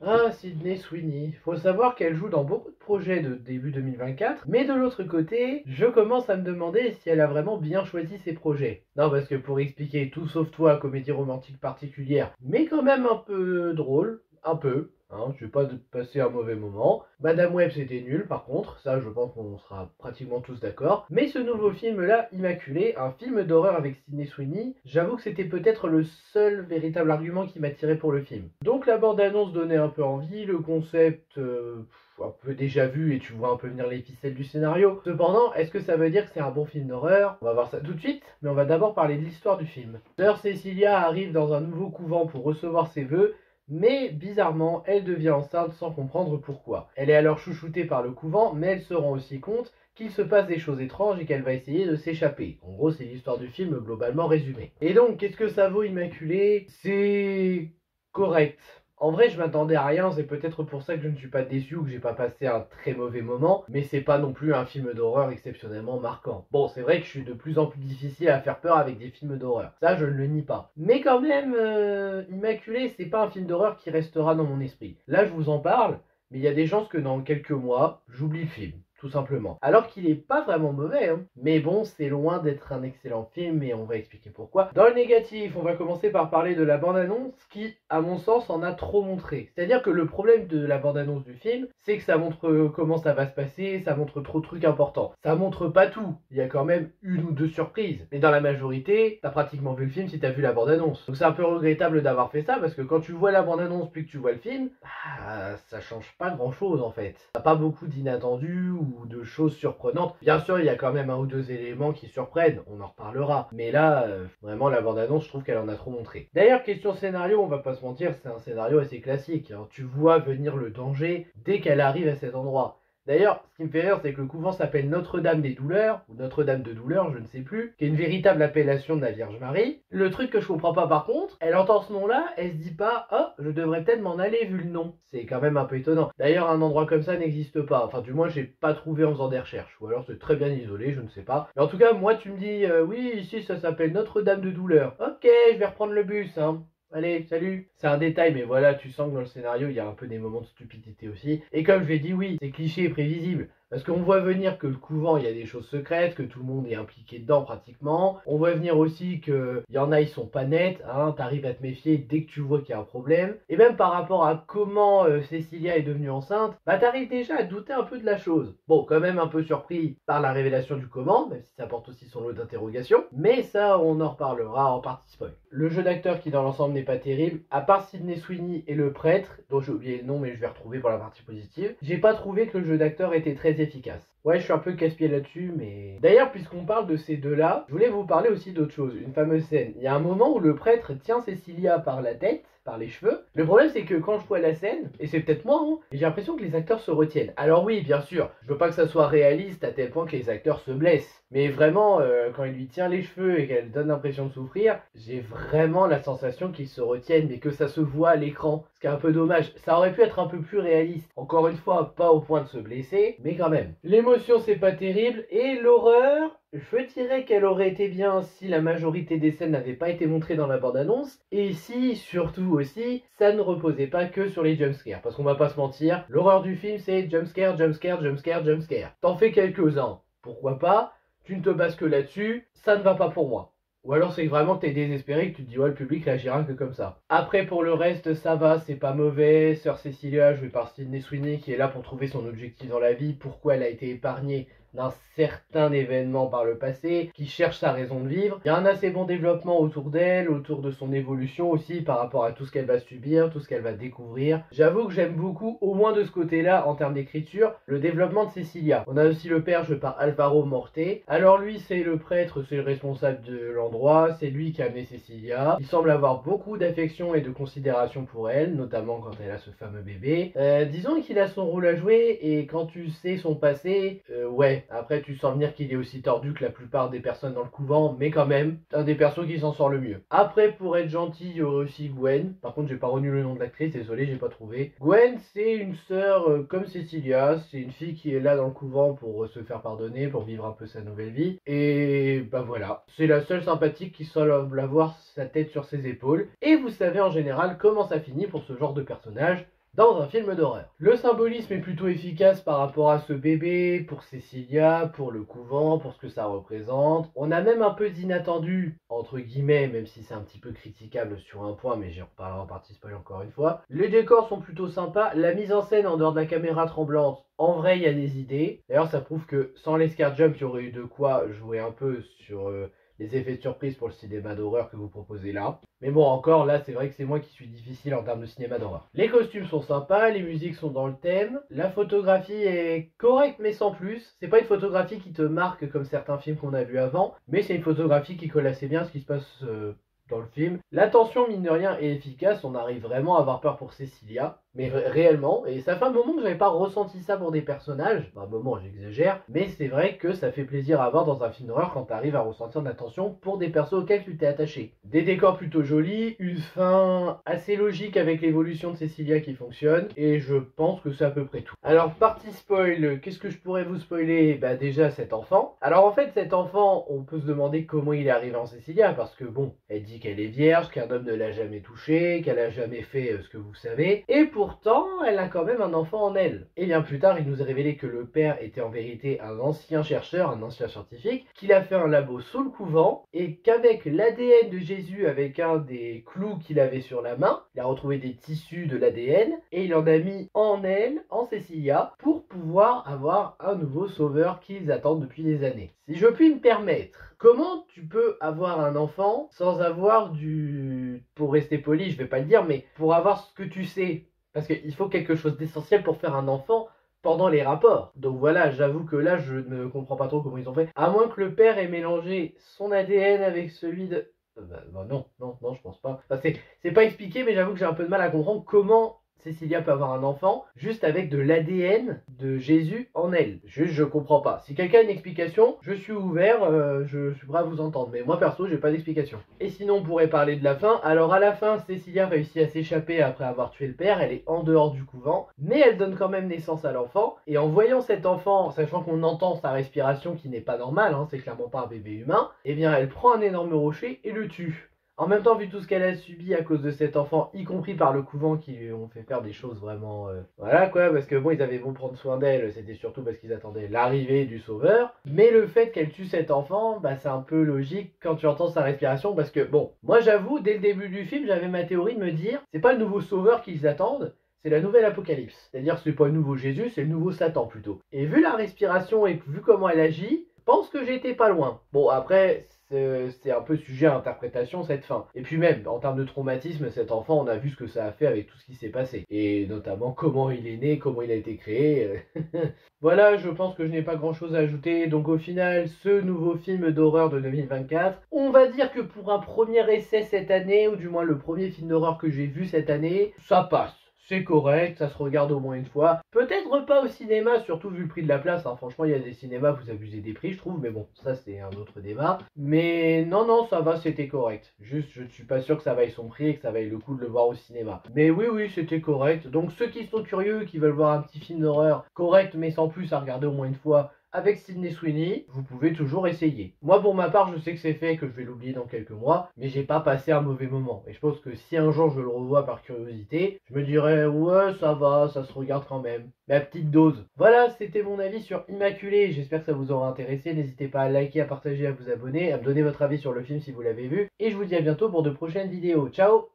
Ah, Sydney Sweeney. Faut savoir qu'elle joue dans beaucoup de projets de début 2024, mais de l'autre côté, je commence à me demander si elle a vraiment bien choisi ses projets. Non, parce que pour expliquer Tout sauf toi, comédie romantique particulière, mais quand même un peu drôle, un peu, hein, je vais pas passer un mauvais moment. Madame Web c'était nul par contre, ça je pense qu'on sera pratiquement tous d'accord. Mais ce nouveau film là, Immaculé, un film d'horreur avec Sydney Sweeney, j'avoue que c'était peut-être le seul véritable argument qui m'attirait pour le film. Donc la bande-annonce donnait un peu envie, le concept un peu déjà vu et tu vois un peu venir les ficelles du scénario. Cependant, est-ce que ça veut dire que c'est un bon film d'horreur? On va voir ça tout de suite, mais on va d'abord parler de l'histoire du film. Sœur Cecilia arrive dans un nouveau couvent pour recevoir ses vœux, mais bizarrement, elle devient enceinte sans comprendre pourquoi. Elle est alors chouchoutée par le couvent, mais elle se rend aussi compte qu'il se passe des choses étranges et qu'elle va essayer de s'échapper. En gros, c'est l'histoire du film globalement résumée. Et donc, qu'est-ce que ça vaut Immaculé? C'est correct. En vrai, je m'attendais à rien, c'est peut-être pour ça que je ne suis pas déçu ou que j'ai pas passé un très mauvais moment, mais c'est pas non plus un film d'horreur exceptionnellement marquant. Bon, c'est vrai que je suis de plus en plus difficile à faire peur avec des films d'horreur, ça je ne le nie pas. Mais quand même, Immaculé, c'est pas un film d'horreur qui restera dans mon esprit. Là, je vous en parle, mais il y a des chances que dans quelques mois, j'oublie le film. Tout simplement. Alors qu'il est pas vraiment mauvais, hein. Mais bon, c'est loin d'être un excellent film et on va expliquer pourquoi. Dans le négatif, on va commencer par parler de la bande-annonce qui, à mon sens, en a trop montré. C'est-à-dire que le problème de la bande-annonce du film, c'est que ça montre comment ça va se passer, ça montre trop de trucs importants. Ça montre pas tout, il y a quand même une ou deux surprises. Mais dans la majorité, t'as pratiquement vu le film si t'as vu la bande-annonce. Donc c'est un peu regrettable d'avoir fait ça parce que quand tu vois la bande-annonce puis que tu vois le film, bah, ça change pas grand-chose en fait. T'as pas beaucoup d'inattendus ou de choses surprenantes. Bien sûr, il y a quand même un ou deux éléments qui surprennent, on en reparlera. Mais là, vraiment, la bande-annonce, je trouve qu'elle en a trop montré. D'ailleurs, question scénario, on va pas se mentir, c'est un scénario assez classique, hein. Tu vois venir le danger dès qu'elle arrive à cet endroit. D'ailleurs, ce qui me fait rire, c'est que le couvent s'appelle Notre-Dame des Douleurs, ou Notre-Dame de Douleurs, je ne sais plus, qui est une véritable appellation de la Vierge Marie. Le truc que je comprends pas par contre, elle entend ce nom-là, elle se dit pas, oh, je devrais peut-être m'en aller vu le nom. C'est quand même un peu étonnant. D'ailleurs, un endroit comme ça n'existe pas. Enfin, du moins, j'ai pas trouvé en faisant des recherches. Ou alors c'est très bien isolé, je ne sais pas. Mais en tout cas, moi, tu me dis, oui, ici, ça s'appelle Notre-Dame de Douleurs. Ok, je vais reprendre le bus, hein. Allez, salut. C'est un détail, mais voilà, tu sens que dans le scénario, il y a un peu des moments de stupidité aussi. Et comme je l'ai dit, oui, c'est cliché et prévisible. Parce qu'on voit venir que le couvent, il y a des choses secrètes, que tout le monde est impliqué dedans pratiquement. On voit venir aussi qu'il y en a, ils sont pas nets, hein, t'arrives à te méfier dès que tu vois qu'il y a un problème. Et même par rapport à comment Cecilia est devenue enceinte, bah t'arrives déjà à douter un peu de la chose. Bon, quand même un peu surpris par la révélation du comment, même si ça porte aussi son lot d'interrogations. Mais ça, on en reparlera en partie spoil. Le jeu d'acteur qui dans l'ensemble n'est pas terrible, à part Sydney Sweeney et le prêtre, dont j'ai oublié le nom mais je vais retrouver pour la partie positive, j'ai pas trouvé que le jeu d'acteur était très efficace. Ouais, je suis un peu casse-pied là-dessus, mais... D'ailleurs, puisqu'on parle de ces deux-là, je voulais vous parler aussi d'autre chose, une fameuse scène. Il y a un moment où le prêtre tient Cecilia par la tête, par les cheveux. Le problème, c'est que quand je vois la scène, et c'est peut-être moi, hein, j'ai l'impression que les acteurs se retiennent. Alors oui, bien sûr, je veux pas que ça soit réaliste à tel point que les acteurs se blessent. Mais vraiment, quand il lui tient les cheveux et qu'elle donne l'impression de souffrir, j'ai vraiment la sensation qu'ils se retiennent, mais que ça se voit à l'écran. Ce qui est un peu dommage. Ça aurait pu être un peu plus réaliste. Encore une fois, pas au point de se blesser, mais quand même. L'émotion, c'est pas terrible. Et l'horreur, je dirais qu'elle aurait été bien si la majorité des scènes n'avaient pas été montrées dans la bande-annonce. Et si, surtout aussi, ça ne reposait pas que sur les jumpscares. Parce qu'on va pas se mentir, l'horreur du film, c'est jumpscare, jumpscare, jumpscare, jumpscare. T'en fais quelques-uns. Pourquoi pas? Tu ne te bases que là-dessus, ça ne va pas pour moi. Ou alors c'est vraiment que t'es désespéré et que tu te dis ouais le public réagira que comme ça. Après pour le reste ça va, c'est pas mauvais. Sœur Cecilia jouée par Sydney Sweeney qui est là pour trouver son objectif dans la vie, pourquoi elle a été épargnée d'un certain événement par le passé, qui cherche sa raison de vivre. Il y a un assez bon développement autour d'elle, autour de son évolution aussi par rapport à tout ce qu'elle va subir, tout ce qu'elle va découvrir. J'avoue que j'aime beaucoup, au moins de ce côté-là, en termes d'écriture, le développement de Cecilia. On a aussi le père joué par Alvaro Morte. Alors lui, c'est le prêtre, c'est le responsable de l'endroit, c'est lui qui a amené Cecilia. Il semble avoir beaucoup d'affection et de considération pour elle, notamment quand elle a ce fameux bébé. Disons qu'il a son rôle à jouer, et quand tu sais son passé, ouais, après tu sens venir qu'il est aussi tordu que la plupart des personnes dans le couvent, mais quand même, un des persos qui s'en sort le mieux. Après, pour être gentil, il y aurait aussi Gwen. Par contre, j'ai pas retenu le nom de l'actrice, désolé, j'ai pas trouvé. Gwen, c'est une sœur comme Cecilia, c'est une fille qui est là dans le couvent pour se faire pardonner, pour vivre un peu sa nouvelle vie. Et bah voilà, c'est la seule sympathique qui semble avoir sa tête sur ses épaules. Et vous savez en général comment ça finit pour ce genre de personnage. dans un film d'horreur. Le symbolisme est plutôt efficace par rapport à ce bébé, pour Cecilia, pour le couvent, pour ce que ça représente. On a même un peu d'inattendu, entre guillemets, même si c'est un petit peu critiquable sur un point, mais j'y reparlerai en partie spoil encore une fois. Les décors sont plutôt sympas, la mise en scène en dehors de la caméra tremblante, en vrai il y a des idées. D'ailleurs ça prouve que sans les scare jump, il y aurait eu de quoi jouer un peu sur les effets de surprise pour le cinéma d'horreur que vous proposez là. Mais bon, encore là, c'est vrai que c'est moi qui suis difficile en termes de cinéma d'horreur. Les costumes sont sympas, les musiques sont dans le thème, la photographie est correcte mais sans plus. C'est pas une photographie qui te marque comme certains films qu'on a vus avant, mais c'est une photographie qui colle assez bien à ce qui se passe dans le film. La tension, mine de rien, est efficace. On arrive vraiment à avoir peur pour Cecilia, mais réellement. Et ça fait un moment que j'avais pas ressenti ça pour des personnages. Un moment, j'exagère, mais c'est vrai que ça fait plaisir à voir dans un film d'horreur quand tu arrives à ressentir de la tension pour des persos auxquels tu t'es attaché. Des décors plutôt jolis, une fin assez logique avec l'évolution de Cecilia qui fonctionne, et je pense que c'est à peu près tout. Alors, partie spoil, qu'est-ce que je pourrais vous spoiler? Bah déjà, cet enfant. Alors en fait, cet enfant, on peut se demander comment il est arrivé en Cecilia, parce que bon, elle dit qu'elle est vierge, qu'un homme ne l'a jamais touchée, qu'elle a jamais fait ce que vous savez, et pourtant, elle a quand même un enfant en elle. Et bien plus tard, il nous est révélé que le père était en vérité un ancien chercheur, un ancien scientifique, qu'il a fait un labo sous le couvent, et qu'avec l'ADN de Jésus, avec un des clous qu'il avait sur la main, il a retrouvé des tissus de l'ADN, et il en a mis en elle, en Cecilia, pour pouvoir avoir un nouveau sauveur qu'ils attendent depuis des années. Si je puis me permettre, comment tu peux avoir un enfant sans avoir du... Pour rester poli, je vais pas le dire, mais pour avoir ce que tu sais. Parce qu'il faut quelque chose d'essentiel pour faire un enfant pendant les rapports. Donc voilà, j'avoue que là, je ne comprends pas trop comment ils ont fait. À moins que le père ait mélangé son ADN avec celui de... non, je pense pas. Enfin, c'est pas expliqué, mais j'avoue que j'ai un peu de mal à comprendre comment Cecilia peut avoir un enfant juste avec de l'ADN de Jésus en elle. Juste, je comprends pas. Si quelqu'un a une explication, je suis ouvert, je suis prêt à vous entendre. Mais moi, perso, j'ai pas d'explication. Et sinon, on pourrait parler de la fin. Alors, à la fin, Cecilia réussit à s'échapper après avoir tué le père. Elle est en dehors du couvent. Mais elle donne quand même naissance à l'enfant. Et en voyant cet enfant, sachant qu'on entend sa respiration qui n'est pas normale, hein, c'est clairement pas un bébé humain, eh bien, elle prend un énorme rocher et le tue. En même temps, vu tout ce qu'elle a subi à cause de cet enfant, y compris par le couvent qui lui ont fait faire des choses vraiment... Voilà quoi, parce que bon, ils avaient beau prendre soin d'elle, c'était surtout parce qu'ils attendaient l'arrivée du sauveur. Mais le fait qu'elle tue cet enfant, bah c'est un peu logique quand tu entends sa respiration, parce que bon, moi j'avoue, dès le début du film, j'avais ma théorie de me dire, c'est pas le nouveau sauveur qu'ils attendent, c'est la nouvelle apocalypse. C'est-à-dire c'est pas le nouveau Jésus, c'est le nouveau Satan plutôt. Et vu la respiration et vu comment elle agit, je pense que j'étais pas loin. Bon, après, c'est un peu sujet à interprétation cette fin. Et puis même, en termes de traumatisme, cet enfant, on a vu ce que ça a fait avec tout ce qui s'est passé. Et notamment comment il est né, comment il a été créé. Voilà, je pense que je n'ai pas grand chose à ajouter. Donc au final, ce nouveau film d'horreur de 2024, on va dire que pour un premier essai cette année, ou du moins le premier film d'horreur que j'ai vu cette année, ça passe. C'est correct, ça se regarde au moins une fois. Peut-être pas au cinéma, surtout vu le prix de la place. Hein. Franchement, il y a des cinémas, vous abusez des prix, je trouve. Mais bon, ça c'est un autre débat. Mais non, ça va, c'était correct. Juste, je ne suis pas sûr que ça vaille son prix et que ça vaille le coup de le voir au cinéma. Mais oui, c'était correct. Donc ceux qui sont curieux, qui veulent voir un petit film d'horreur correct, mais sans plus à regarder au moins une fois, avec Sydney Sweeney, vous pouvez toujours essayer. Moi, pour ma part, je sais que c'est fait, que je vais l'oublier dans quelques mois, mais j'ai pas passé un mauvais moment. Et je pense que si un jour je le revois par curiosité, je me dirais, ouais, ça va, ça se regarde quand même. Ma petite dose. Voilà, c'était mon avis sur Immaculée. J'espère que ça vous aura intéressé. N'hésitez pas à liker, à partager, à vous abonner, à me donner votre avis sur le film si vous l'avez vu. Et je vous dis à bientôt pour de prochaines vidéos. Ciao!